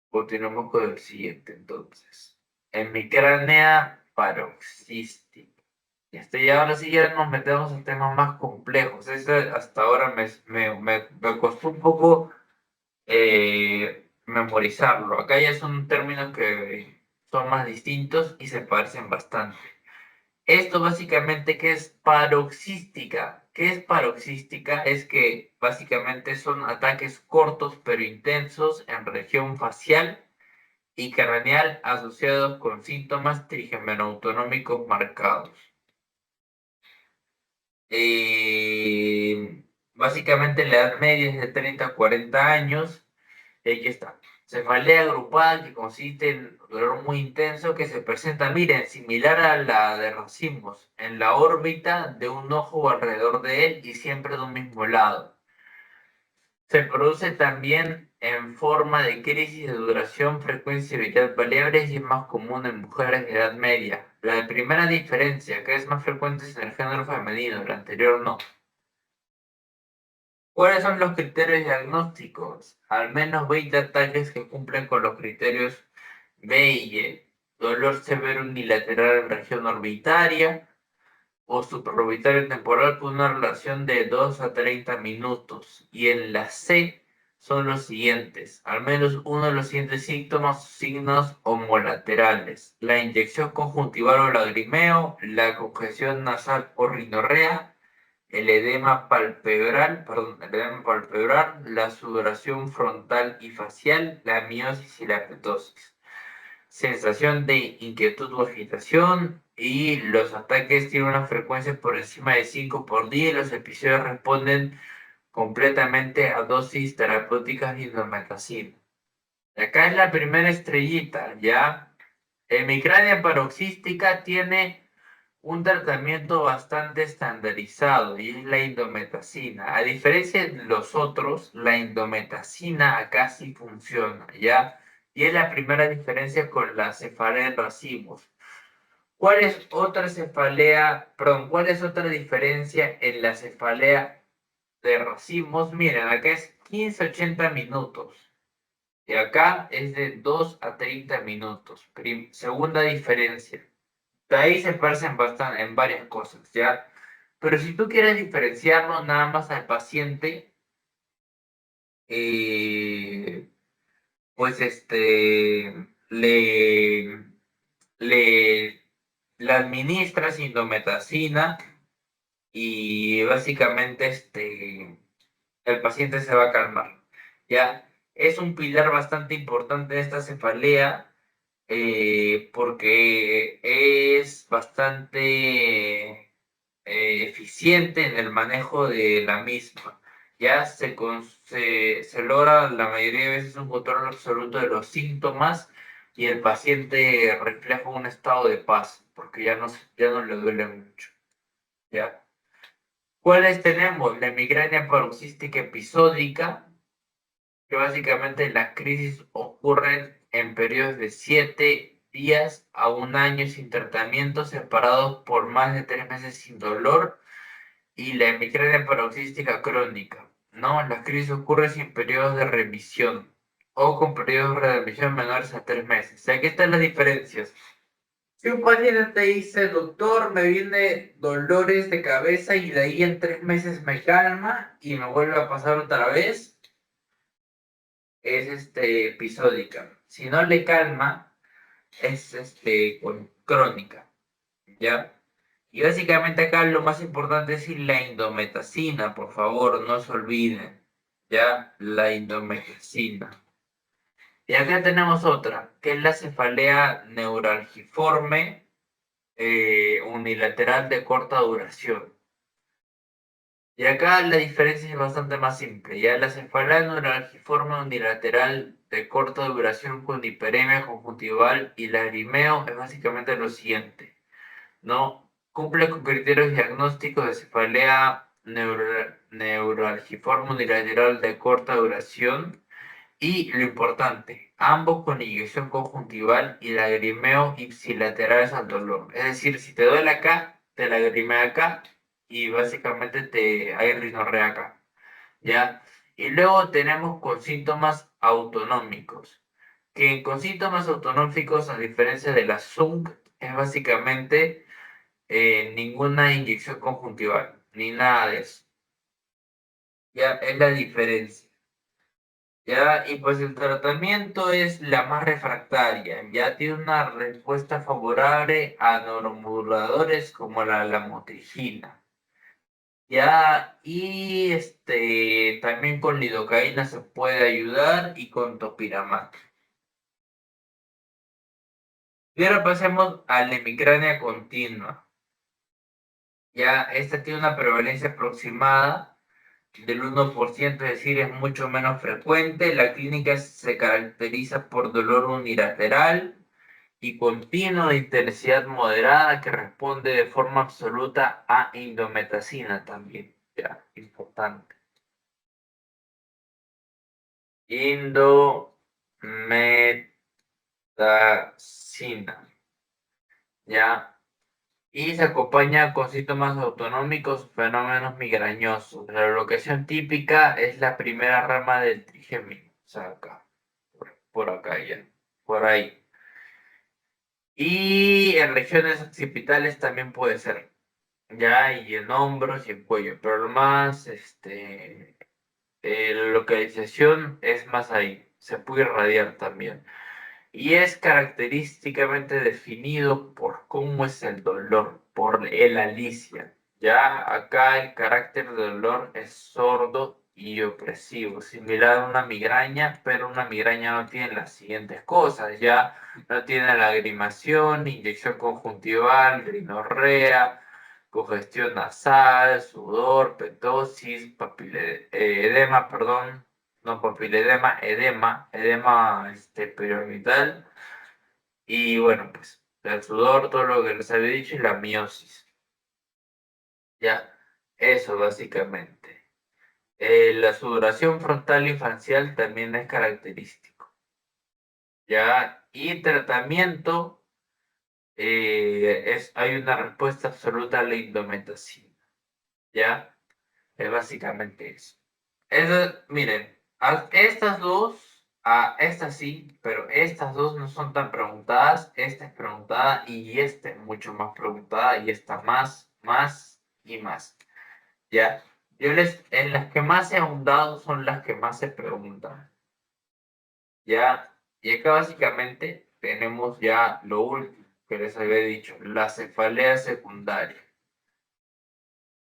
Continuamos con el siguiente, entonces. Hemicránea paroxística. Y ahora sí ya nos metemos en temas más complejos. Este hasta ahora me costó un poco memorizarlo. Acá ya son términos que son más distintos y se parecen bastante. Esto básicamente, ¿qué es paroxística? ¿Qué es paroxística? Es que básicamente son ataques cortos pero intensos en región facial y craneal asociados con síntomas trigeminautonómicos marcados. Básicamente la edad media es de 30 a 40 años. Y aquí está. Cefalea agrupada que consiste en dolor muy intenso que se presenta, miren, similar a la de racimos, en la órbita de un ojo o alrededor de él y siempre de un mismo lado. Se produce también en forma de crisis de duración, frecuencia y vital variables y es más común en mujeres de edad media. La primera diferencia, que es más frecuente es en el género femenino, la anterior no. ¿Cuáles son los criterios diagnósticos? Al menos 20 ataques que cumplen con los criterios B y E. Dolor severo unilateral en región orbitaria o supraorbitaria temporal con una relación de 2 a 30 minutos. Y en la C son los siguientes. Al menos uno de los siguientes síntomas o signos homolaterales. La inyección conjuntival o lagrimeo, la congestión nasal o rinorrea, el edema palpebral, la sudoración frontal y facial, la miosis y la ptosis. Sensación de inquietud o agitación y los ataques tienen una frecuencia por encima de 5 por día y los episodios responden completamente a dosis terapéuticas de indometacina. Acá es la primera estrellita, ¿ya? Hemicrania paroxística tiene un tratamiento bastante estandarizado y es la indometacina. A diferencia de los otros, la indometacina acá sí funciona, ¿ya? Y es la primera diferencia con la cefalea en racimos. ¿Cuál es otra diferencia en la cefalea de racimos? Miren, acá es 15-80 minutos y acá es de 2 a 30 minutos. Segunda diferencia. De ahí se parecen bastante en varias cosas, ¿ya? Pero si tú quieres diferenciarlo nada más al paciente, eh, pues le, le administras indometacina y básicamente el paciente se va a calmar, ¿ya? Es un pilar bastante importante de esta cefalea porque es bastante eficiente en el manejo de la misma. Ya se logra la mayoría de veces un control absoluto de los síntomas y el paciente refleja un estado de paz, porque ya no le duele mucho. ¿Ya? ¿Cuáles tenemos? La migraña paroxística episódica, que básicamente las crisis ocurren en periodos de 7 días a un año sin tratamiento, separados por más de 3 meses sin dolor. y la hemicrania paroxística crónica. No, las crisis ocurren sin periodos de remisión o con periodos de remisión menores a 3 meses. Aquí están las diferencias. Si un paciente te dice, doctor, me viene dolores de cabeza y de ahí en 3 meses me calma y me vuelve a pasar otra vez, es episódica. Si no le calma, es crónica, ¿ya? Y básicamente acá lo más importante es la indometacina, por favor, no se olviden, ¿ya? La indometacina. Y acá tenemos otra, que es la cefalea neuralgiforme unilateral de corta duración. Y acá la diferencia es bastante más simple. Ya la cefalea neuralgiforme unilateral de corta duración con hiperemia conjuntival y lagrimeo es básicamente lo siguiente. ¿No? Cumple con criterios diagnósticos de cefalea neuralgiforme unilateral de corta duración y lo importante, ambos con inyección conjuntival y lagrimeo ipsilaterales al dolor. Es decir, si te duele acá, te lagrimea acá y básicamente te hay rinorrea acá, ¿ya? Y luego tenemos con síntomas autonómicos, que con síntomas autonómicos, a diferencia de la ZUNC, es básicamente ninguna inyección conjuntival, ni nada de eso. Ya es la diferencia. Ya, y pues el tratamiento es la más refractaria. Ya tiene una respuesta favorable a neuromoduladores como la lamotrigina. Ya, y también con lidocaína se puede ayudar y con topiramat. Y ahora pasemos a la hemicrania continua. Ya, esta tiene una prevalencia aproximada del 1%, es decir, es mucho menos frecuente. La clínica se caracteriza por dolor unilateral y continuo de intensidad moderada que responde de forma absoluta a indometacina también. Ya, importante. Indometacina. Ya. Y se acompaña con síntomas autonómicos, fenómenos migrañosos. La locación típica es la primera rama del trigémino, o sea, acá, por acá ya, por ahí. Y en regiones occipitales también puede ser, ya, y en hombros y en cuello, pero lo más, la localización es más ahí, se puede irradiar también. Y es característicamente definido por cómo es el dolor, por el alicia. Ya acá el carácter de dolor es sordo y opresivo, similar a una migraña, pero una migraña no tiene las siguientes cosas, ya no tiene lagrimación, inyección conjuntival, rinorrea, congestión nasal, sudor, petosis, edema, perdón, no papiledema, edema periorbital y bueno, pues el sudor, todo lo que les había dicho y la miosis. Ya, eso básicamente. La sudoración frontal y facial también es característico. Ya, y tratamiento, hay una respuesta absoluta a la indometacina. Ya, es básicamente eso. Miren, estas sí, pero estas dos no son tan preguntadas. Esta es preguntada y esta es mucho más preguntada y esta más y más. ¿Ya? En las que más he ahondado son las que más se preguntan. ¿Ya? Y acá básicamente tenemos ya lo último que les había dicho, la cefalea secundaria.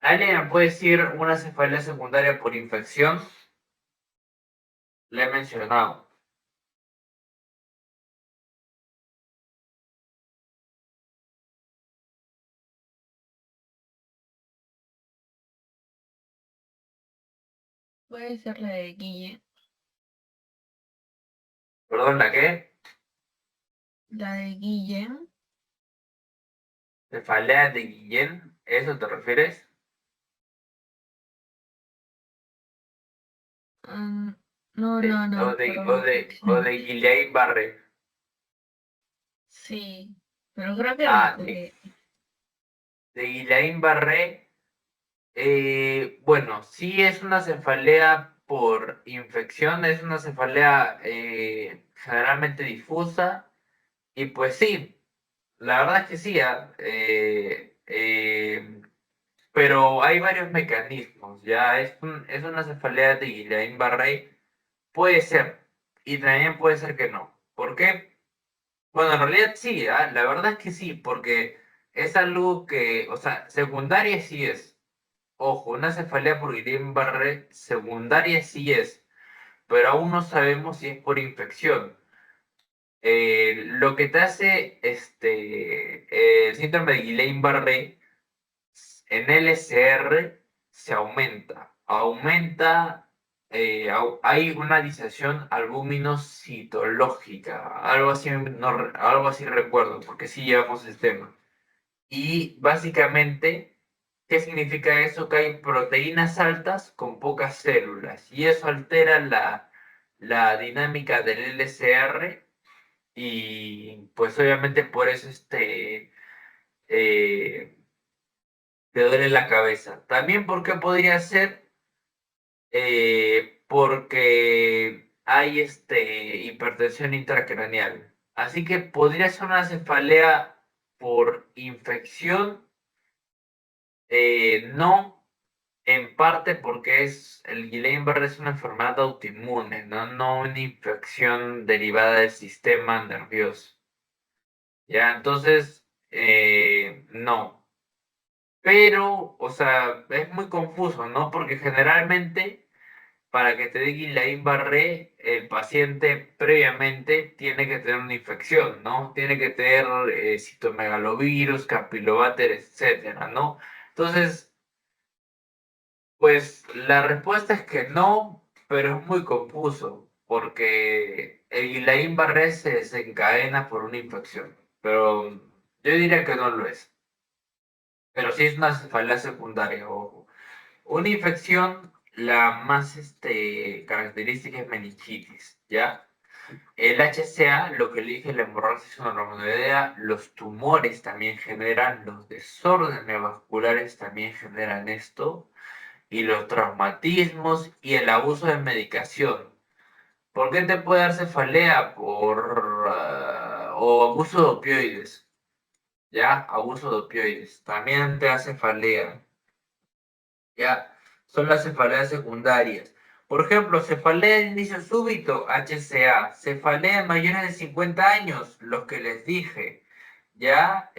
¿Alguien me puede decir una cefalea secundaria por infección? Le he mencionado. Puede ser la de Guille. ¿Perdón, la qué? La de Guille. Cefalea de Guillain, ¿eso te refieres? Mm, no, De- no, o no, de, o perdón. de, o de Guillain-Barré. Sí, pero creo que la Ah, de... de Guillain-Barré Bueno, sí es una cefalea por infección, es una cefalea generalmente difusa y pues sí, la verdad es que sí, pero hay varios mecanismos, ya es una cefalea de Guillain-Barré, puede ser y también puede ser que no. ¿Por qué? Bueno, en realidad sí, la verdad es que sí, porque es algo que, o sea, secundaria sí es. Ojo, una cefalea por Guillain-Barré secundaria sí es, pero aún no sabemos si es por infección. Lo que te hace el síndrome de Guillain-Barré en LCR se aumenta. Hay una disección albúmino-citológica, algo así, algo así recuerdo, porque sí llevamos el tema. Y básicamente, ¿qué significa eso? Que hay proteínas altas con pocas células y eso altera la dinámica del LCR y pues obviamente por eso eh, te duele la cabeza. También porque podría ser porque hay hipertensión intracraneal. Así que podría ser una cefalea por infección, no. En parte porque el Guillain-Barré es una enfermedad autoinmune, no una infección derivada del sistema nervioso. Ya, entonces, no. Pero, o sea, es muy confuso, ¿no? Porque generalmente, para que te dé Guillain-Barré, el paciente previamente tiene que tener una infección, ¿no? Tiene que tener citomegalovirus, campylobacter, etcétera, ¿no? Entonces, pues la respuesta es que no, pero es muy confuso, porque el Guillain-Barré se desencadena por una infección, pero yo diría que no lo es. Pero sí es una cefalea secundaria, ojo. Una infección, la más característica es meningitis, ¿ya? El HCA, lo que le dije, la hemorragia mononuclear, los tumores también generan, los desórdenes vasculares también generan esto y los traumatismos y el abuso de medicación. ¿Por qué te puede dar cefalea? O abuso de opioides, ¿ya? Abuso de opioides. También te da cefalea, ¿ya? Son las cefaleas secundarias. Por ejemplo, cefalea de inicio súbito, HCA. Cefalea en mayores de 50 años, los que les dije. Ya,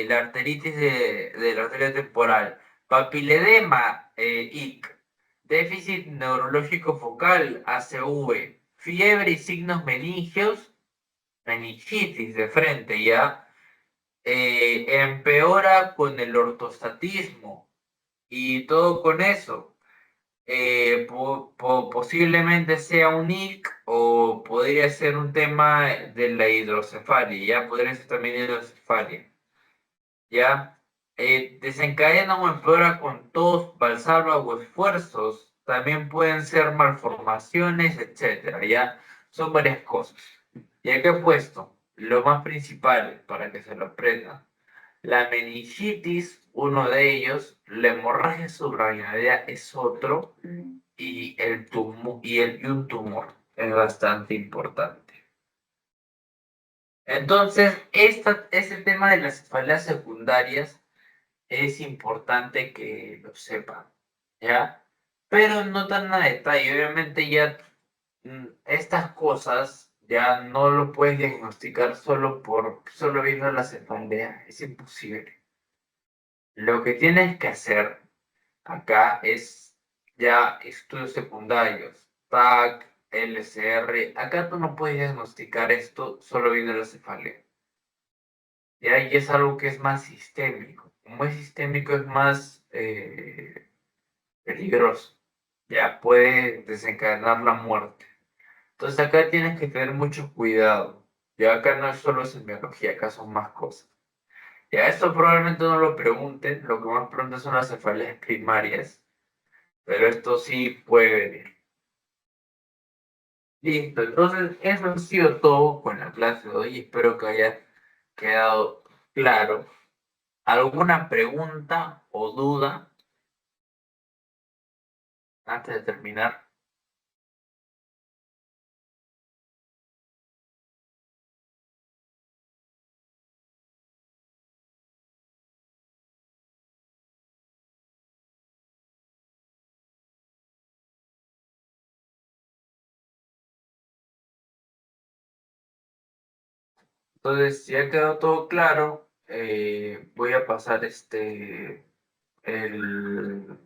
la arteritis de la arteria temporal, papiledema, IC, déficit neurológico focal, ACV, fiebre y signos meningios, meningitis de frente, ya, empeora con el ortostatismo y todo con eso. Posiblemente sea un IC o podría ser un tema de la hidrocefalia, ya podría ser también hidrocefalia. ¿Ya? Desencadena o empeora con tos, valsalva o esfuerzos. También pueden ser malformaciones, etcétera, ¿ya? Son varias cosas. ¿Y acá he puesto lo más principal para que se lo aprendan? La meningitis, uno de ellos, la hemorragia subrayada es otro, y y un tumor es bastante importante. Entonces, este tema de las cefaleas secundarias es importante que lo sepan, ¿ya? Pero no tan a detalle, obviamente ya estas cosas ya no lo puedes diagnosticar solo viendo la cefalea, es imposible. Lo que tienes que hacer acá es ya estudios secundarios, TAC, LCR, acá tú no puedes diagnosticar esto solo viendo la cefalea. Ya, y es algo que es más sistémico. Como es sistémico, es más peligroso. Ya puede desencadenar la muerte. Entonces acá tienes que tener mucho cuidado. Ya acá no es solo semiología, acá son más cosas. Ya esto probablemente no lo pregunten, lo que más preguntan son las cefaleas primarias, pero esto sí puede venir. Listo, entonces eso ha sido todo con la clase de hoy. Espero que haya quedado claro. ¿Alguna pregunta o duda? antes de terminar. Entonces, ya quedó todo claro, voy a pasar el